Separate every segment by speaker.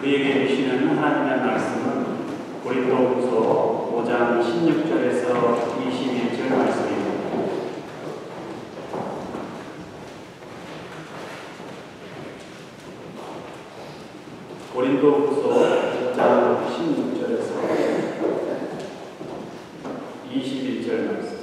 Speaker 1: 우리에게 주시는 하나님의 말씀은 고린도후서 5장 16절에서 21절 말씀입니다. 고린도후서 5장 16절에서 21절 말씀.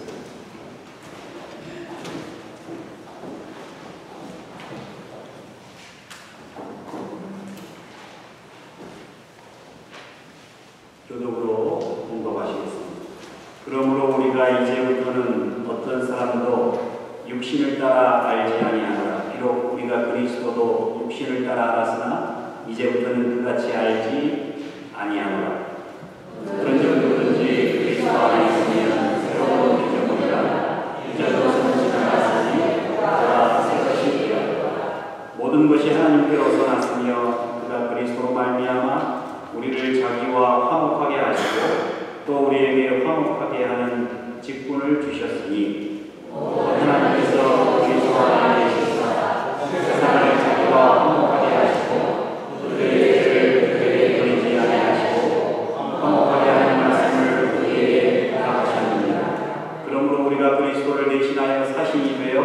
Speaker 1: 교독으로 공독하시겠습니다. 그러므로 우리가 이제부터는 어떤 사람도 육신을 따라 알지 아니하노라. 비록 우리가 그리스도도 육신을 따라 알았으나 이제부터는 그같이 알지 아니하노라. 그런즉 누구든지 그리스도 안에 있으면 새로운 피조물이라. 이전의 것은 지나갔으니 그가 새 것이 되었다. 모든 것이 하나님께로서 났으며 그가 그리스도로 말미암아 우리를 자기와 화목하게 하시고 또 우리에게 화목하게 하는 직분을 주셨으니 하나님께서 그리스도 안에 계시사 세상을 자기와 화목하게 하시고 우리의 죄를 그에게 버리지 아니하시고 화목하게 하는 말씀을 우리에게 허락하셨느니라. 그러므로 우리가 그리스도를 대신하여 사신이 되어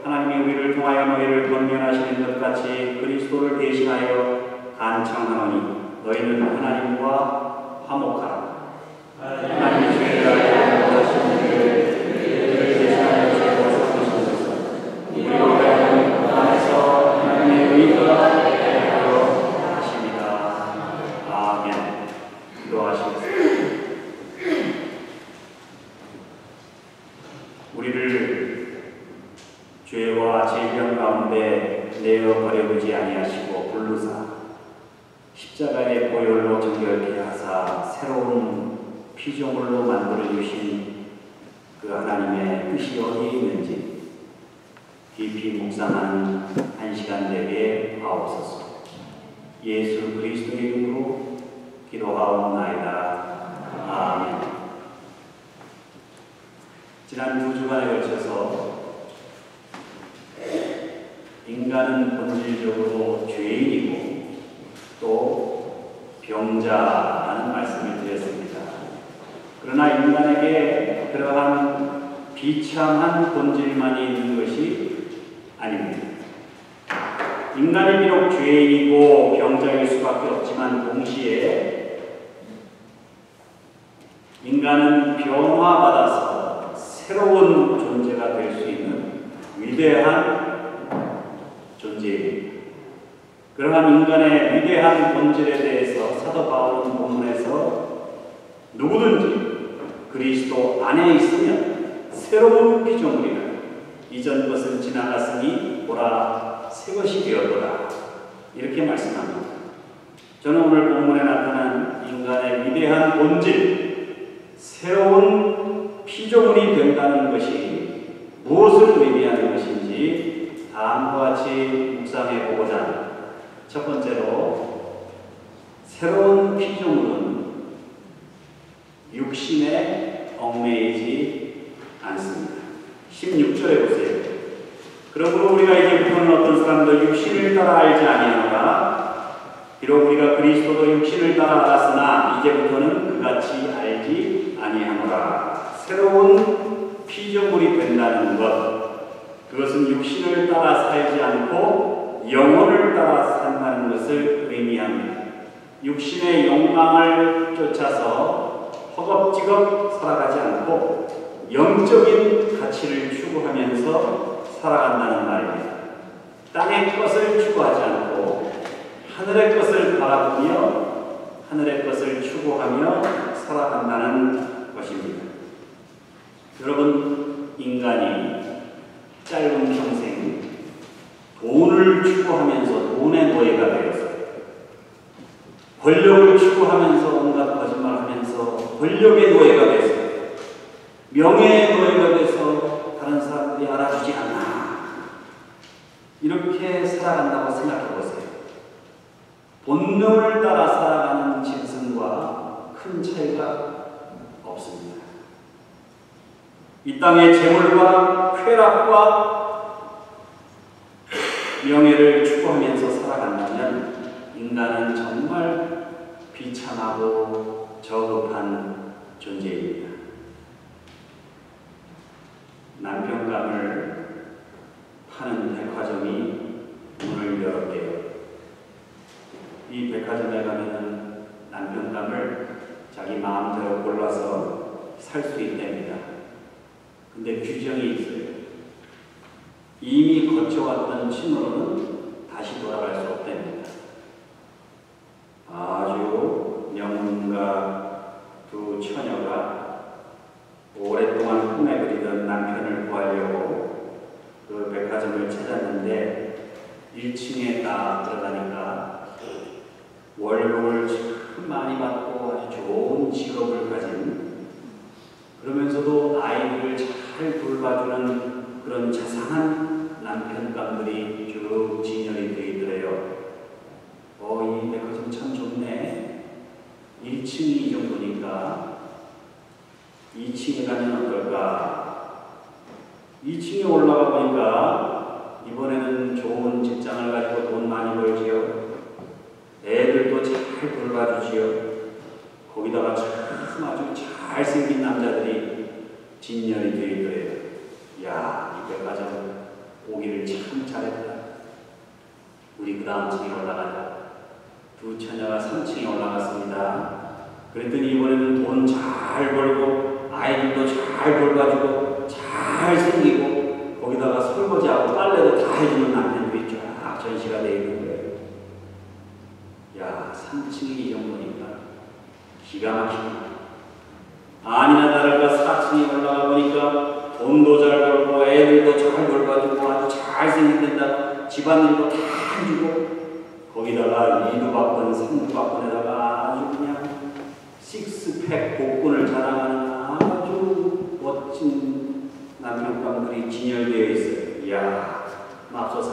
Speaker 1: 하나님이 우리를 통하여 너희를 권면하시는 것 같이 그리스도를 대신하여 간청하노니 너희는 하나님과 화목하라. 하나님의 죄를 알고 원하시는 우리를 대신하여 죄를 삭으시소서. 우리로 하여금 그 안에서 하나님의 의가 되게 하려 하십니다. 아멘. 기도하시겠습니다. 우리를 죄와 질병 가운데 내어버려두지 아니하시고 불르사 십자가의 보혈로 정결케 하사 새로운 피조물로 만들어 주신 그 하나님의 뜻이 어디에 있는지 깊이 묵상하는 한 시간 되게 하옵소서. 예수 그리스도의 이름으로 기도하옵나이다. 아멘. 지난 2주간에 걸쳐서 인간은 본질적으로 죄인이고 또 병자라는 말씀을 드렸습니다. 그러나 인간에게 그러한 비참한 본질만이 있는 것이 아닙니다. 인간이 비록 죄인이고 병자일 수밖에 없지만 동시에 인간은 변화받아서 새로운 존재가 될 수 있는 위대한 존재입니다. 그러한 인간의 위대한 본질에 대해서 사도 바울은 본문에서 누구든지 그리스도 안에 있으면 새로운 피조물이라. 이전 것은 지나갔으니 보라 새 것이 되었도다. 이렇게 말씀합니다. 저는 오늘 본문에 나타난 인간의 위대한 본질, 새로운 피조물이 된다는 것이 무엇을 의미하는 것인지 다음과 같이 묵상해 보고자 합니다. 첫 번째로 새로운 피조물은 육신에 얽매이지 않습니다. 16절에 보세요. 그러므로 우리가 이제부터는 어떤 사람도 육신을 따라 알지 아니하노라. 비록 우리가 그리스도도 육신을 따라 알았으나 이제부터는 그같이 알지 아니하노라. 새로운 피조물이 된다는 것, 그것은 육신을 따라 살지 않고 영혼을 따라 산다는 것을 의미합니다. 육신의 욕망을 쫓아서 허겁지겁 살아가지 않고 영적인 가치를 추구하면서 살아간다는 말입니다. 땅의 것을 추구하지 않고 하늘의 것을 바라보며 하늘의 것을 추구하며 살아간다는 것입니다. 여러분, 인간이 짧은 평생 돈을 추구하면서 돈의 노예가 되어서 권력을 추구하면서 온갖 거짓말하면서 권력의 노예가 돼서 명예의 노예가 돼서 다른 사람들이 알아주지 않나 이렇게 살아간다고 생각해 보세요. 본능을 따라 살아가는 짐승과 큰 차이가 없습니다. 이 땅의 재물과 쾌락과 명예를 추구하면서 살아간다면 인간은 정말 비참하고 저급한 존재입니다. 남편감을 파는 백화점이 문을 열었대요. 이 백화점에 가면은 남편감을 자기 마음대로 골라서 살 수 있답니다. 근데 규정이 있어요. 이미 거쳐왔던 신호로는 다시 돌아갈 수 없답니다. 아주 명문가 두 처녀가 오랫동안 꿈에 그리던 남편을 구하려고 그 백화점을 찾았는데 1층에 딱 들어가니까 월급을 참 많이 받고 아주 좋은 직업을 가진, 그러면서도 아이들을 잘 돌봐주는 그런 자상한 남편감들이 쭉 진열이 되어 있더래요. 이 백화점 참 좋네. 1층이 이 정도니까 2층에 가면 어떨까? 2층에 올라가 보니까 이번에는 좋은 직장을 가지고 돈 많이 벌지요. 애들도 잘 돌봐주지요. 거기다가 참 아주 잘생긴 남자들이 진열이 되어 있더래요. 이야, 이 백화점 오기를 참 잘했다. 우리 그 다음 층에 올라가자. 두 처녀가 3층에 올라갔습니다. 그랬더니 이번에는 돈 잘 벌고 아이들도 잘 돌봐주고 잘생기고 거기다가 설거지하고 빨래도 다 해주는 남편들이 쫙 전시가 되어 있는 거예요. 야, 3층이 이 정도니까 기가 막히다. 아니나 다를까 4층에 올라가 보니까 돈도 잘 벌고 애들도 잘 돌봐주고 아주 잘생긴다. 집안일도 다 해주고 거기다가 2도 받건 3도 받건에다가 아주 그냥 식스팩 복근을 자랑하는 아주 멋진 남편감들이 진열되어 있어요. 이야, 맙소사.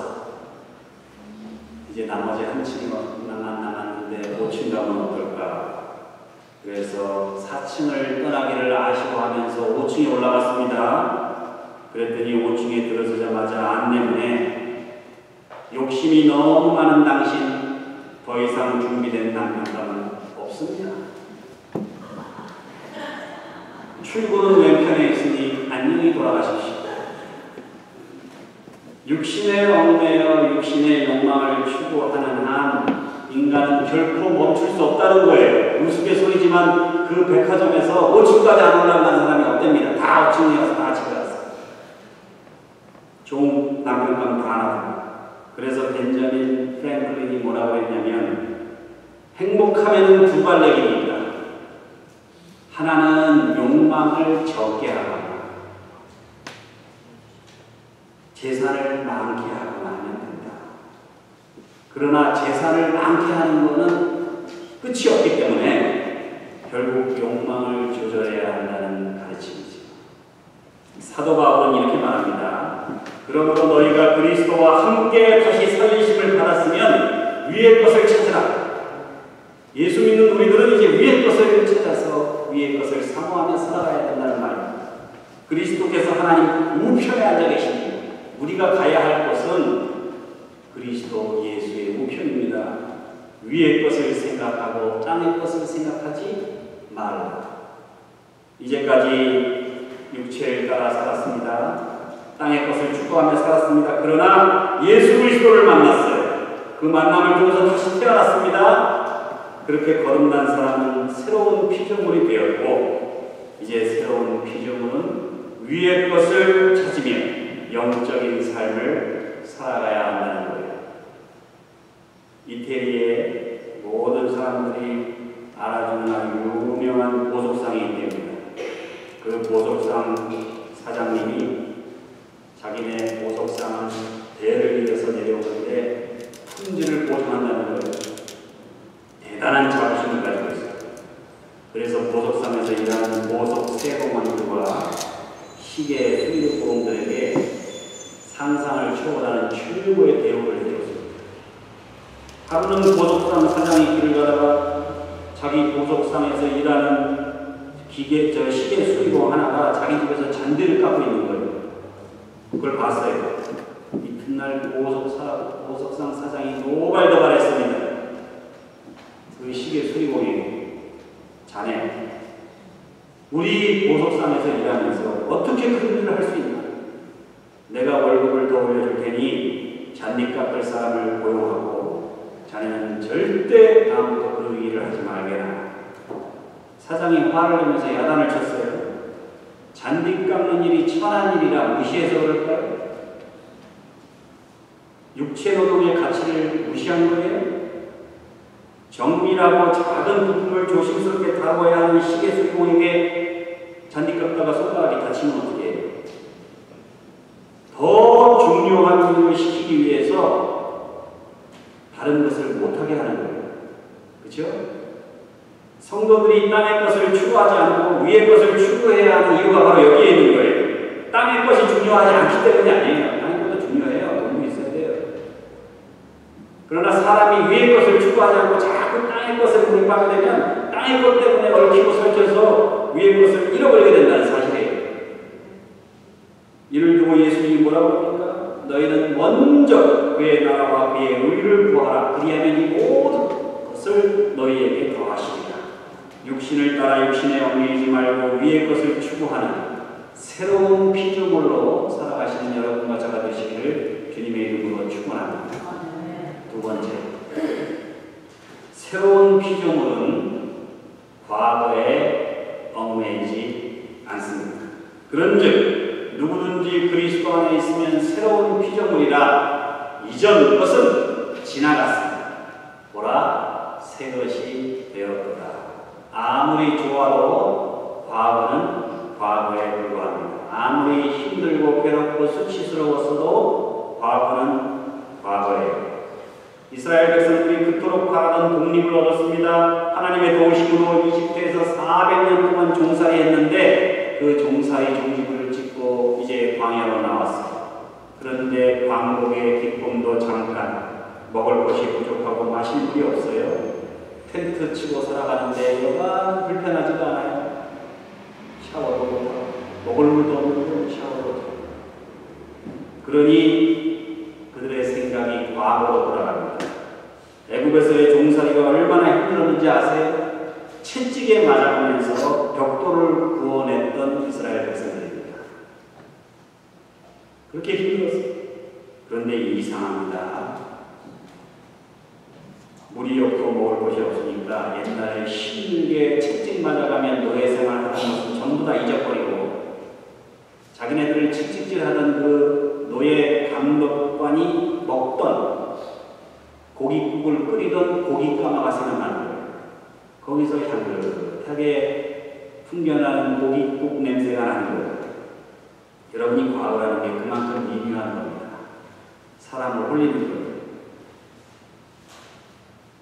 Speaker 1: 이제 나머지 한 층이 남았는데 5층 가면 어떨까? 그래서 4층을 떠나기를 아쉬워하면서 5층에 올라갔습니다. 그랬더니 5층에 들어서자마자 안내문에 욕심이 너무 많은 당신 더 이상 준비된 남편감은 없습니다. 출근은 왼편에 있으니 안녕히 돌아가십시오. 육신에 얽매여 육신의 욕망을 추구하는 한 인간은 결코 멈출 수 없다는 거예요. 우스갯소리지만 그 백화점에서 5층까지 안 올라간 사람이 없답니다. 다 5층이어서 다 집에 갔어요. 좋은 남편감 다 나옵니다. 그래서 벤자민 프랭클린이 뭐라고 했냐면 행복하면 두 발레기입니다. 하나는 욕망을 적게 하거나 재산을 많게 하거나 하면 된다. 그러나 재산을 많게 하는 것은 끝이 없기 때문에 결국 욕망을 조절해야 한다는 가르침이죠. 사도 바울은 이렇게 말합니다. 그러므로 너희가 그리스도와 함께 다시 살리심을 받았으면 위의 것을 찾으라. 예수 믿는 우리들은 이제 위의 것을 찾아서 위의 것을 사모하며 살아가야 된다는 말입니다. 그리스도께서 하나님 우편에 앉아 계십니다. 우리가 가야 할 곳은 그리스도 예수의 우편입니다. 위의 것을 생각하고 땅의 것을 생각하지 말라. 이제까지 육체를 따라 살았습니다. 땅의 것을 추구하며 살았습니다. 그러나 예수 그리스도를 만났어요. 그 만남을 통해서 다시 태어났습니다. 그렇게 거듭난 사람은 새로운 피조물이 되었고 이제 새로운 피조물은 위의 것을 찾으며 영적인 삶을 살아가야 한다는 거예요. 이태리의 모든 사람들이 알아주는 아주 유명한 보석상이 있답니다. 그 보석상 사장님이 자기네 보석상은 대를 이어서 내려오는데 품질을 보증한다는 거예요. 대단한 자부심을 가지고 있어요. 그래서 보석상에서 일하는 보석 세공원들과 시계 수리공들에게 상상을 초월하는 최고의 대우를 해줬습니다. 하루는 보석상 사장이 길을 가다가 자기 보석상에서 일하는 시계 수리공 하나가 자기 집에서 잔디를 깎고 있는 거예요. 그걸 봤어요. 이튿날 보석상 사장이 노발대발했습니다. 그 시계 수리공의 자네, 우리 보석상에서 일하면서 어떻게 그런 일을 할 수 있나? 내가 월급을 더 올려줄 테니 잔디 깎을 사람을 고용하고 자네는 절대 다음부터 그 일을 하지 말게라. 사장이 화를 내면서 야단을 쳤어요. 잔디 깎는 일이 천한 일이라 무시해서 그럴까요? 육체 노동의 가치를 무시한 거예요? 정밀하고 작은 부품을 조심스럽게 다뤄야 하는 시계수공에게 잔디 깎다가 손가락이 다치면 어떻게 해요? 더 중요한 일을 시키기 위해서 다른 것을 못하게 하는 거예요. 그렇죠? 성도들이 땅의 것을 추구하지 않고 위의 것을 추구해야 하는 이유가 바로 여기에 있는 거예요. 땅의 것이 중요하지 않기 때문이 아니에요. 땅의 것도 중요해요. 돈도 있어야 돼요. 그러나 사람이 위의 것을 추구하지 않고 자꾸 땅의 것을 몰입하게 되면 땅의 것 때문에 얽히고 설쳐서 위의 것을 잃어버리게 된다는 사실이에요. 이를 두고 예수님이 뭐라고 합니까? 너희는 먼저 그의 나라와 그의 의를 구하라. 그리하면 이 모든 것을 너희에게 더하시리라. 육신을 따라 육신에 얽매이지 말고 위의 것을 추구하는 새로운 피조물로 살아가시는 여러분과 저가 되시기를 주님의 이름으로 축원합니다. 두 번째, 새로운 피조물은 과거에 얽매이지 않습니다. 그런즉 누구든지 그리스도 안에 있으면 새로운 피조물이라. 이전 것은 지나갔습니다. 보라, 새 것이 되었도다. 아무리 좋아도 과거는 과거에 불과합니다. 아무리 힘들고 괴롭고 수치스러웠어도 과거는 과거예요. 이스라엘 백성들이 그토록 바라던 독립을 얻었습니다. 하나님의 도우심으로 이집트에서 400년 동안 종살이 했는데 그 종살이 종지부를 찍고 이제 광야로 나왔어요. 그런데 광복의 기쁨도 잠깐, 먹을 것이 부족하고 마실 물이 없어요. 텐트 치고 살아가는데 여간 불편하지가 않아요. 샤워도 못하고 먹을 물도 없고 샤워도 못하고. 그러니 그들의 생각이 과거로 돌아갑니다. 애굽에서의 종살이가 얼마나 힘들었는지 아세요? 채찍에 맞아가면서 벽돌을 구워냈던 이스라엘 백성들입니다. 그렇게 힘들었어요. 그런데 이상합니다. 물이 없고 먹을 것이 없으니까 옛날에 힘들게 채찍 맞아가면 노예생활 하는 것을 전부 다 잊어버리고 자기네들을 채찍질하던 그 노예 감독관이 먹던 고깃국을 끓이던 고깃가마가 생각나는 거예요. 거기서 향긋하게 풍겨나는 고깃국 냄새가 나는 거예요. 여러분이 과거라는 게 그만큼 미묘한 겁니다. 사람을 홀리는 거예요.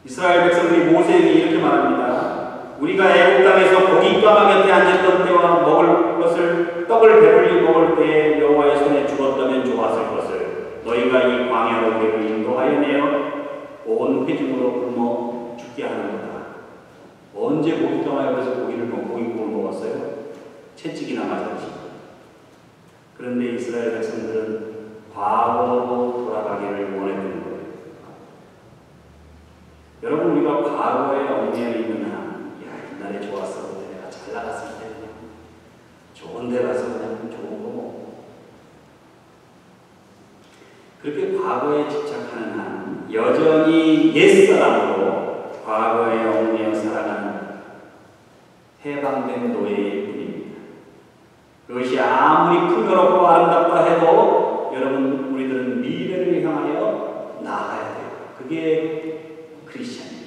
Speaker 1: 이스라엘 백성들이 모세에게 이렇게 말합니다. 우리가 애굽 땅에서 고깃가마 곁에 앉았던 때와 먹을 것을 떡을 배불리 먹을 때에 여호와의 손에 죽었다면 좋았을 것을 너희가 이 광야로 우리를 인도하여 내어 온 회중으로 굶어 죽게 하는 거다. 언제 고깃가마 옆에서 고깃국을 먹었어요? 채찍이나 맞았지. 그런데 이스라엘 백성들은 과거로 돌아가기를 원했던 거예요. 여러분, 우리가 과거에 얽매여 있는 한, 옛날에 좋았어. 내가 잘 나갔을 때 좋은 데 가서 그냥 좋은 거 먹고. 그렇게 과거에 집착하는 한 여전히 옛사람으로 과거에 얽매여 살아가는 해방된 노예일 뿐입니다. 그것이 아무리 풍요롭고 아름답다 해도 여러분, 우리들은 미래를 향하여 나아가야 돼요. 그게 크리스찬이에요.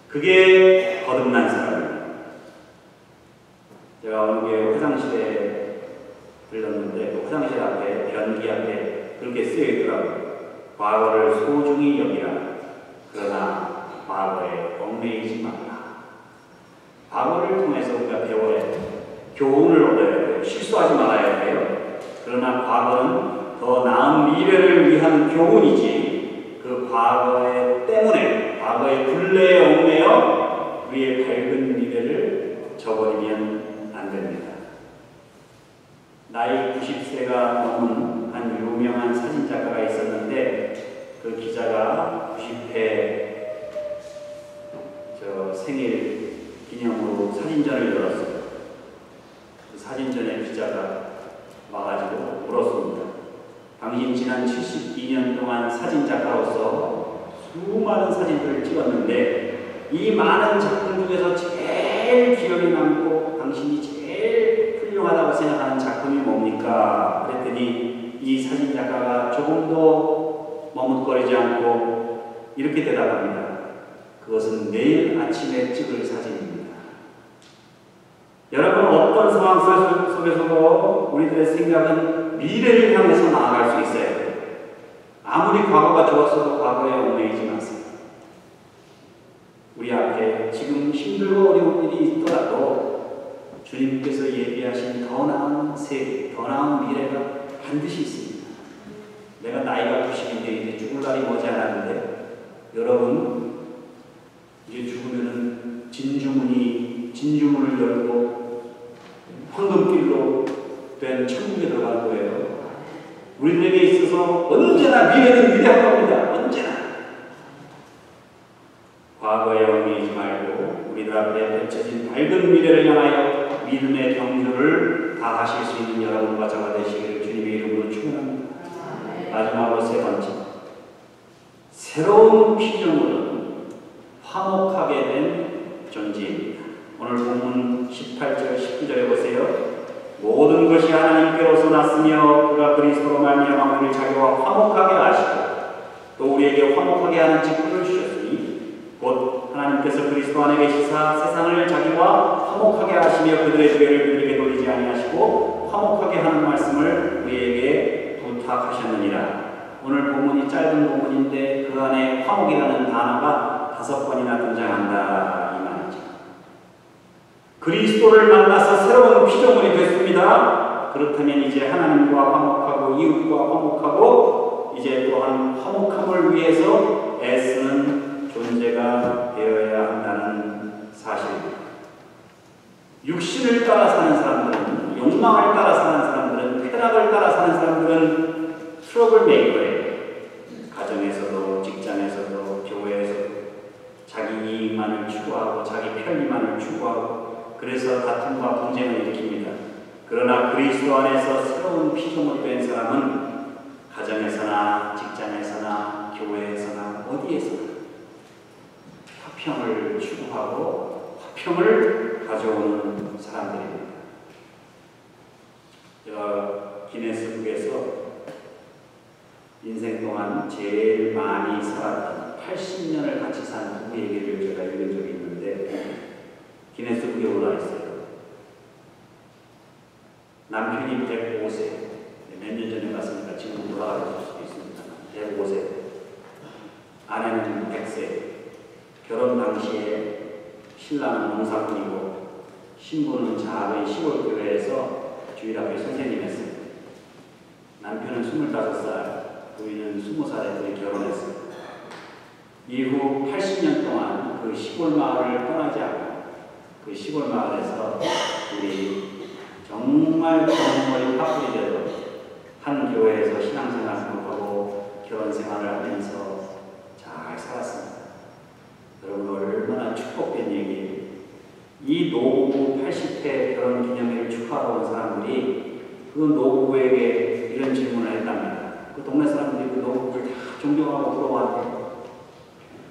Speaker 1: 그게 거듭난 사람입니다. 제가 어느 게 화장실에 들렀는데 그 화장실 앞에 변기 앞에 그렇게 쓰여 있더라고요. 과거를 소중히 여기라. 그러나 과거에 얽매이지 말라. 과거를 통해서 우리가 배워야 돼요. 교훈을 얻어야 돼요. 실수하지 말아야 돼요. 그러나 과거는 더 나은 미래를 위한 교훈이지 그 과거에 때문에 과거의 굴레에 얽매여 우리의 밝은 미래를 저버리면 안 됩니다. 나이 90세가 넘은 한 유명한 사진작가가 있었는데 그 기자가 90회 사진전을 열었어요. 그 사진전에 기자가 와가지고 물었습니다. 당신 지난 72년 동안 사진작가로서 수많은 사진들을 찍었는데 이 많은 작품 중에서 제일 기억에 남고 당신이 제일 훌륭하다고 생각하는 작품이 뭡니까? 그랬더니 이 사진작가가 조금도 머뭇거리지 않고 이렇게 대답합니다. 그것은 내일 아침에 찍을 사진입니다. 여러분, 어떤 상황 속에서도 우리들의 생각은 미래를 향해서 나아갈 수 있어야 돼요. 아무리 과거가 좋았어도 과거에 얽매이지 마세요. 우리 앞에 지금 힘들고 어려운 일이 있더라도 주님께서 예비하신 더 나은 세계, 더 나은 미래가 반드시 있습니다. 내가 나이가 90인데 이제 죽을 날이 머지않았는데 여러분, 이제 죽으면은 진주문을 열고 황금길로 된 천국에 들어갈 거예요. 우리들에게 있어서 언제나 미래는 위대한 겁니다. 언제나. 과거에 얽매이지 말고 우리들 앞에 펼쳐진 밝은 미래를 향하여 믿음의 경주를 다 하실 수 있는 여러분과 저가 되시기를 주님의 이름으로 축원합니다. 마지막으로 세 번째, 새로운 피조물은 화목하게 된 존재입니다. 오늘 본문 18절 19절에 보세요. 모든 것이 하나님께로서 났으며 그가 그리스도로 말미암아 우리를 자기와 화목하게 하시고 또 우리에게 화목하게 하는 직분을 주셨으니 곧 하나님께서 그리스도 안에 계시사 세상을 자기와 화목하게 하시며 그들의 죄를 그들에게 돌리지 아니하시고 화목하게 하는 말씀을 우리에게 부탁하셨느니라. 오늘 본문이 짧은 본문인데 그 안에 화목이라는 단어가 5번이나 등장한다 이 말이죠. 그리스도를 만나서 새로운 피조물이 됐습니다. 그렇다면 이제 하나님과 화목하고 이웃과 화목하고 이제 또한 화목함을 위해서 애쓰는 존재가 되어야 한다는 사실입니다. 육신을 따라 사는 사람들은, 욕망을 따라 사는 사람들은, 쾌락을 따라 사는 사람들은 트러블 메이커예요. 가정에서도 직장에서도 교회에서도 자기 이익만을 추구하고 자기 편리만을 추구하고 그래서 다툼과 분쟁을 일으킵니다. 그러나 그리스도 안에서 새로운 피조물이 된 사람은 가정에서나 직장에서나 교회에서나 어디에서나 화평을 추구하고 화평을 가져오는 사람들입니다. 제가 기네스북에서 인생 동안 제일 많이 살았던 80년을 같이 산 부부 얘기를 제가 읽은 적이 있는데 기네스북에 올라와 있어요. 남편이 105세, 몇 년 전에 갔으니까 지금 돌아가실 수도 있습니다. 105세, 아내는 100세, 결혼 당시에 신랑은 농사꾼이고 신부는 작은 시골 교회에서 주일학교 선생님이었어요. 남편은 25살, 부인은 20살에 둘이 결혼했어요. 이후 80년 동안 그 시골 마을을 떠나지 않고 그 시골 마을에서 우리 정말 정머리 파뿌리 되도 한 교회에서 신앙생활을 하고 결혼생활을 하면서 잘 살았습니다. 여러분 얼마나 축복된 얘기예요. 이 노부부 80회 결혼기념일을 축하하러 온 사람들이 그 노부부에게 이런 질문을 했답니다. 그 동네 사람들이 그 노부부를 다 존경하고 부러워한대요.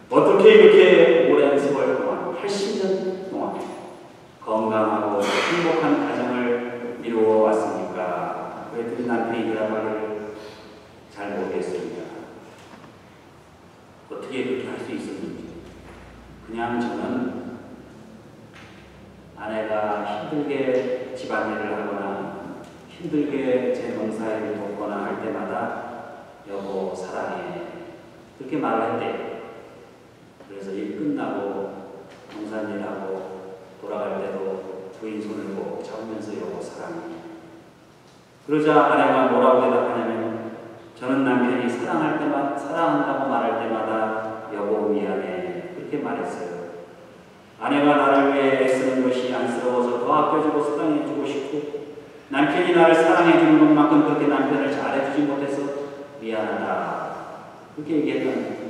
Speaker 1: 어떻게 이렇게 오랜 세월 동안 80년 동안 건강하고 행복한 가정을 이루어 왔습니까? 그랬더니 남편이 대답을 잘 모르겠습니다. 어떻게 그렇게 할 수 있었는지. 그냥 저는 아내가 힘들게 집안일을 하거나 힘들게 제 농사일을 돕거나 할 때마다 여보 사랑해 그렇게 말을 했대요. 그래서 일 끝나고 농사일하고 돌아갈 때도 부인 손을 꼭 잡으면서 여보 사랑해. 그러자 아내가 뭐라고 대답하냐면 저는 남편이 사랑한다고 말할 때마다 여보 미안해 그렇게 말했어요. 아내가 나를 위해 애쓰는 것이 안쓰러워서 더 아껴주고 사랑해주고 싶고 남편이 나를 사랑해주는 것만큼 그렇게 남편을 잘해주지 못해서 미안하다 그렇게 얘기했던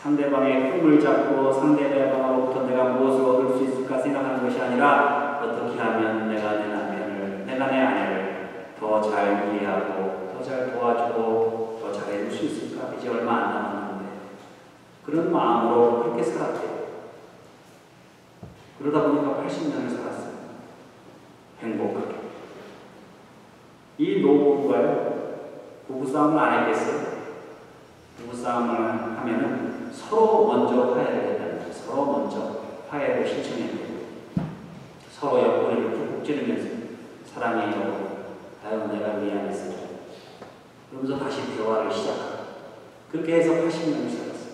Speaker 1: 상대방의 흠을 잡고 상대방으로부터 내가 무엇을 얻을 수 있을까 생각하는 것이 아니라 어떻게 하면 내가 내 남편을, 내가 내 아내를 더 잘 이해하고 더 잘 도와주고 더 잘해줄 수 있을까? 이제 얼마 안 남았는데 그런 마음으로 그렇게 살았대요. 그러다 보니까 80년을 살았어요. 행복하게. 이 노부부가요, 부부싸움을 안 했겠어요? 부부싸움을 하면은 서로 먼저 화해를 했다는 거예요. 서로 먼저 화해를 신청했고 서로 옆구리를 푹푹 찌르면서 사랑해요. 아유 내가 미안했어. 그러면서 다시 대화를 시작하고 그렇게 해서 80년을 살았어요.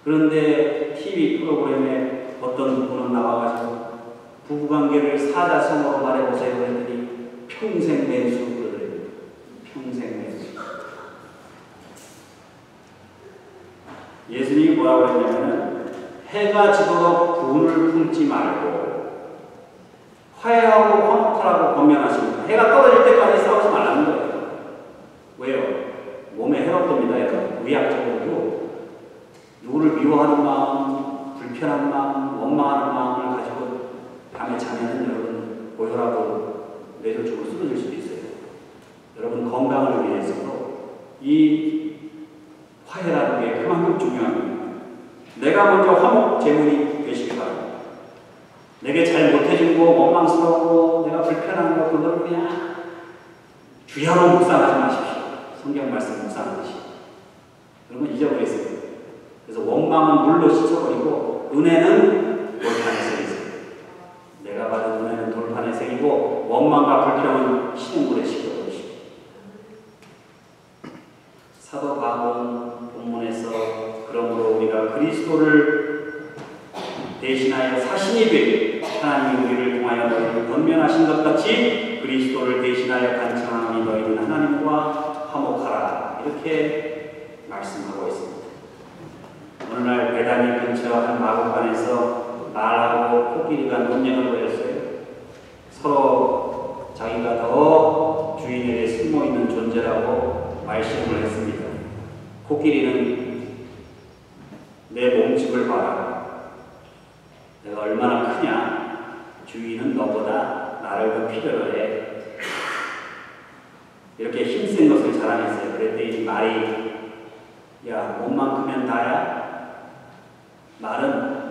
Speaker 1: 그런데 TV 프로그램에 어떤 분은 나와가지고 부부관계를 사자성어로 말해보세요 그랬더니 평생 매수 그러더래요. 평생 매수. 예수님이 뭐라고 했냐면은 해가 지도록 분을 품지 말고 화해하고 화목하라고 권면하십니다. 해가 떨어질 때까지 싸우지 말라는 거예요. 왜요? 몸에 해롭습니다. 여러분. 의학적으로도 누구를 미워하는 마음, 불편한 마음, 원망하는 마음을 가지고 밤에 자면은 여러분 고혈압으로 뇌졸중으로 쓰러질 수도 있어요. 여러분 건강을 위해서도 이 화해라는 게 그만큼 중요합니다. 내가 먼저 화목 제물이 되시기 바랍니다. 내게 잘 못해준 거, 원망스러워, 내가 불편한 거, 그걸 그냥 주야로 묵상하지 마십시오. 성경 말씀 묵상하듯이. 그러면 잊어버리세요. 그래서 원망은 물로 씻어버리고 은혜는 돌판에 새기세요. 내가 받은 은혜는 돌판에 새기고 원망과 불평은 시냇물에 씻겨버리십시오. 사도 바울은 본문에서 그러므로 우리가 그리스도를 대신하여 사신이 되고 하나님이 우리를 통하여 너희를 권면하신 것 같이 그리스도를 대신하여 간청하니 너희는 하나님과 화목하라 이렇게 말씀하고 있습니다. 어느 날 베다니 근처 한 마구간에서 말하고 코끼리가 논쟁을 벌였어요. 서로 자기가 더 주인에게 숨어있는 존재라고 말씀을 했습니다. 코끼리는 내 몸집을 봐라. 내가 얼마나 크냐. 주인은 너보다 나를 더 필요로 해. 이렇게 힘센 것을 자랑했어요. 그랬더니 말이 야 몸만 크면 다야? 말은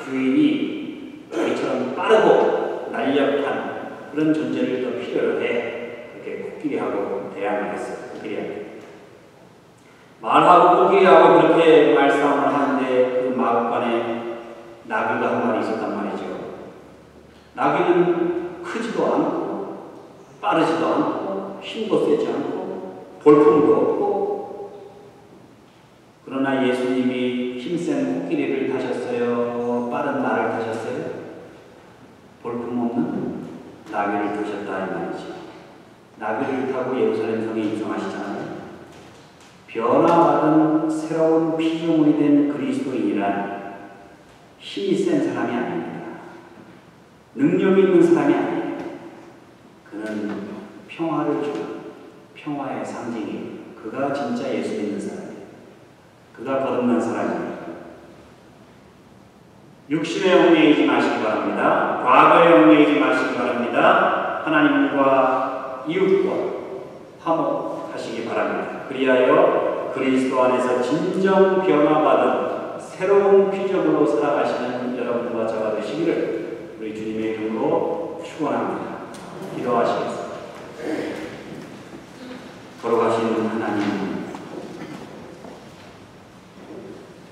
Speaker 1: 주인이 우리처럼 빠르고 날렵한 그런 존재를 더 필요로 해. 그렇게 코끼리하고 대항을 했어요. 코끼리하고. 말하고 코끼리하고 그렇게 말싸움을 하는데 그 마구간에 나귀가 한 마리 있었단 말이죠. 나귀는 크지도 않고 빠르지도 않고 힘도 세지 않고 볼품도 없고 그러나 예수님이 힘센 코끼리를 타셨어요? 빠른 말을 타셨어요? 볼품 없는 나귀를 타셨다 이 말이죠. 나귀를 타고 예루살렘 성에 입성하시잖아요. 변화받은 새로운 피조물이 된 그리스도인이란 힘이 센 사람이 아닙니다. 능력이 있는 사람이 아니에요. 그는 평화를 주는 평화의 상징이에요. 그가 진짜 예수 믿는 사람이에요. 그가 거듭난 사람이에요. 육신의 얽매이지 마시기 바랍니다. 과거의 얽매이지 마시기 바랍니다. 하나님과 이웃과 화목하시기 바랍니다. 그리하여 그리스도 안에서 진정 변화받은 새로운 피조물로 살아가시는 여러분과 저가 되시기를 우리 주님의 이름으로 축원합니다. 기도하시겠습니다. 걸어가시는 하나님,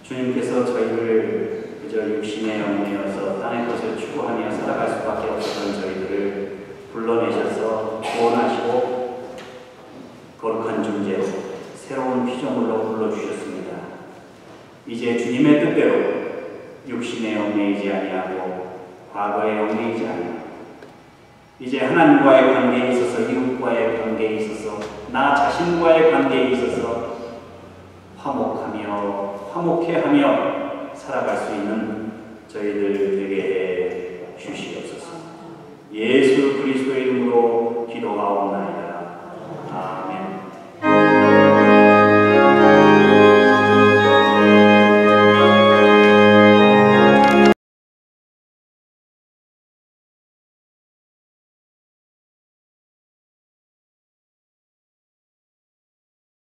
Speaker 1: 주님께서 저희를 그저 육신의 얽매여서 땅의 것을 추구하며 살아갈 수밖에 없었던 저희들을 불러내셔서 구원하시고 거룩한 존재로 새로운 피조물로 불러주셨습니다. 이제 주님의 뜻대로 육신에 얽매이지 아니하고 과거에 얽매이지 아니하고 이제 하나님과의 관계에 있어서 이웃과의 관계에 있어서 나 자신과의 관계에 있어서 화목해하며 살아갈 수 있는 저희들 되게 해 주시옵소서. 예수 그리스도의 이름으로 기도하옵나이다. 아멘.